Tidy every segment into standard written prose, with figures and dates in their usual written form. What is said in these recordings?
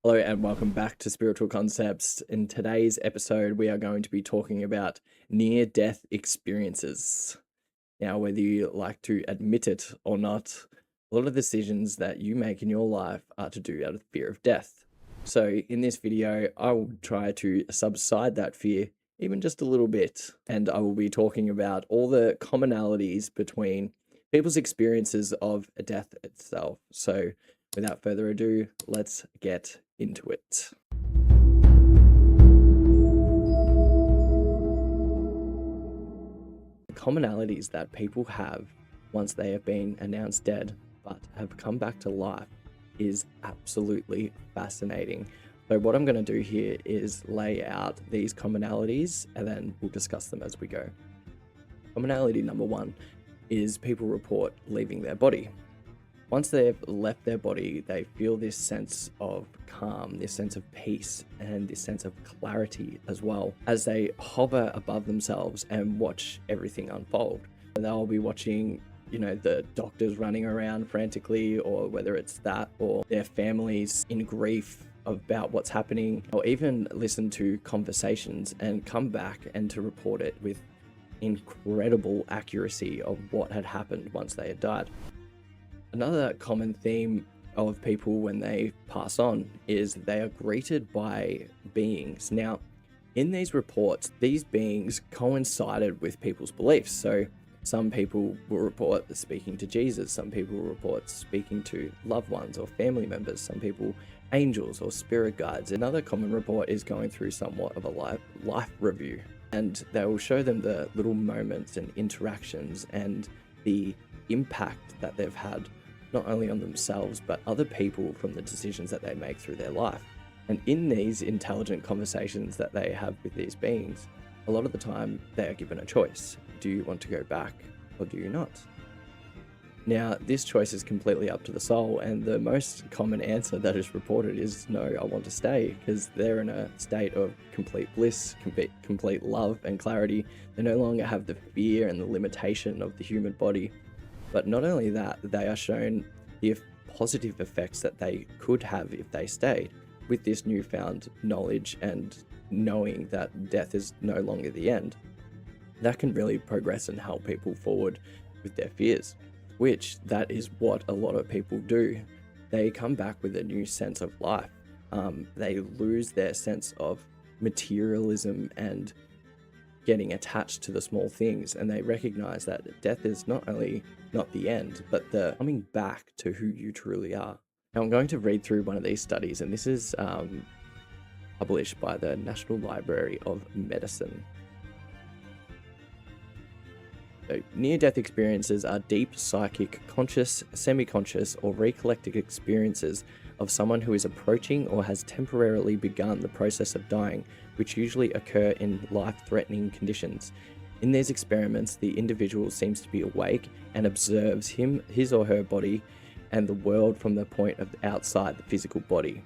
Hello and welcome back to Spiritual Concepts. In today's episode, we are going to be talking about near-death experiences. Now, whether you like to admit it or not, a lot of decisions that you make in your life are to do out of fear of death. So in this video, I will try to subside that fear even just a little bit, and I will be talking about all the commonalities between people's experiences of death itself. So without further ado, let's get into it. The commonalities that people have once they have been announced dead but have come back to life is absolutely fascinating. So what I'm going to do here is lay out these commonalities and then we'll discuss them as we go. Commonality number one is people report leaving their body. Once they've left their body, they feel this sense of calm, this sense of peace, and this sense of clarity as well as they hover above themselves and watch everything unfold. And they'll be watching, the doctors running around frantically, or whether it's that or their families in grief about what's happening, or even listen to conversations and come back and to report it with incredible accuracy of what had happened once they had died. Another common theme of people when they pass on is they are greeted by beings. Now, in these reports, these beings coincided with people's beliefs. So some people will report speaking to Jesus, some people will report speaking to loved ones or family members, some people angels or spirit guides. Another common report is going through somewhat of a life review, and they will show them the little moments and interactions and the impact that they've had not only on themselves but other people from the decisions that they make through their life. And in these intelligent conversations that they have with these beings, a lot of the time they are given a choice. Do you want to go back or do you not? Now, this choice is completely up to the soul, and the most common answer that is reported is no, I want to stay, because they're in a state of complete bliss, complete love and clarity. They no longer have the fear and the limitation of the human body. But not only that, they are shown the positive effects that they could have if they stayed with this newfound knowledge and knowing that death is no longer the end. That can really progress and help people forward with their fears, which that is what a lot of people do. They come back with a new sense of life. They lose their sense of materialism and getting attached to the small things, and they recognize that death is not only not the end, but the coming back to who you truly are. Now I'm going to read through one of these studies, and this is published by the National Library of Medicine. So, near-death experiences are deep psychic, conscious, semi-conscious, or recollected experiences of someone who is approaching or has temporarily begun the process of dying, which usually occur in life-threatening conditions. In these experiments, the individual seems to be awake and observes his or her body and the world from the point of outside the physical body.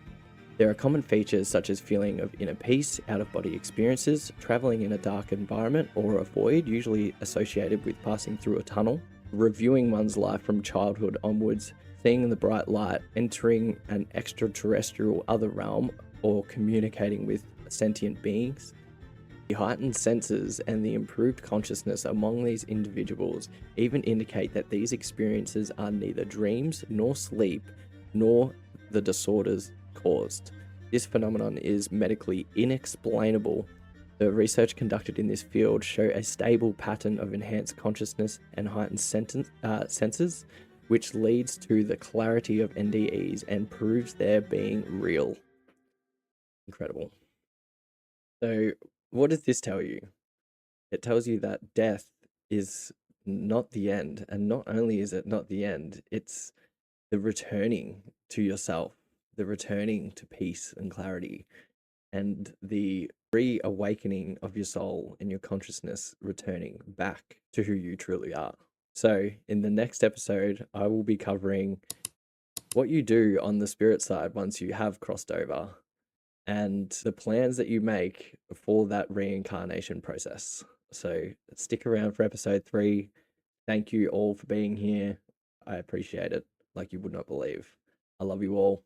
There are common features such as feeling of inner peace, out-of-body experiences, traveling in a dark environment or a void, usually associated with passing through a tunnel, reviewing one's life from childhood onwards, seeing the bright light, entering an extraterrestrial other realm, or communicating with sentient beings. The heightened senses and the improved consciousness among these individuals even indicate that these experiences are neither dreams nor sleep, nor the disorders caused. This phenomenon is medically inexplainable. The research conducted in this field show a stable pattern of enhanced consciousness and heightened senses, which leads to the clarity of NDEs and proves their being real. Incredible. So, what does this tell you? It tells you that death is not the end, and not only is it not the end, it's the returning to yourself, the returning to peace and clarity, and the reawakening of your soul and your consciousness returning back to who you truly are. So in the next episode, I will be covering what you do on the spirit side once you have crossed over and the plans that you make for that reincarnation process. So stick around for episode 3. Thank you all for being here. I appreciate it like you would not believe. I love you all.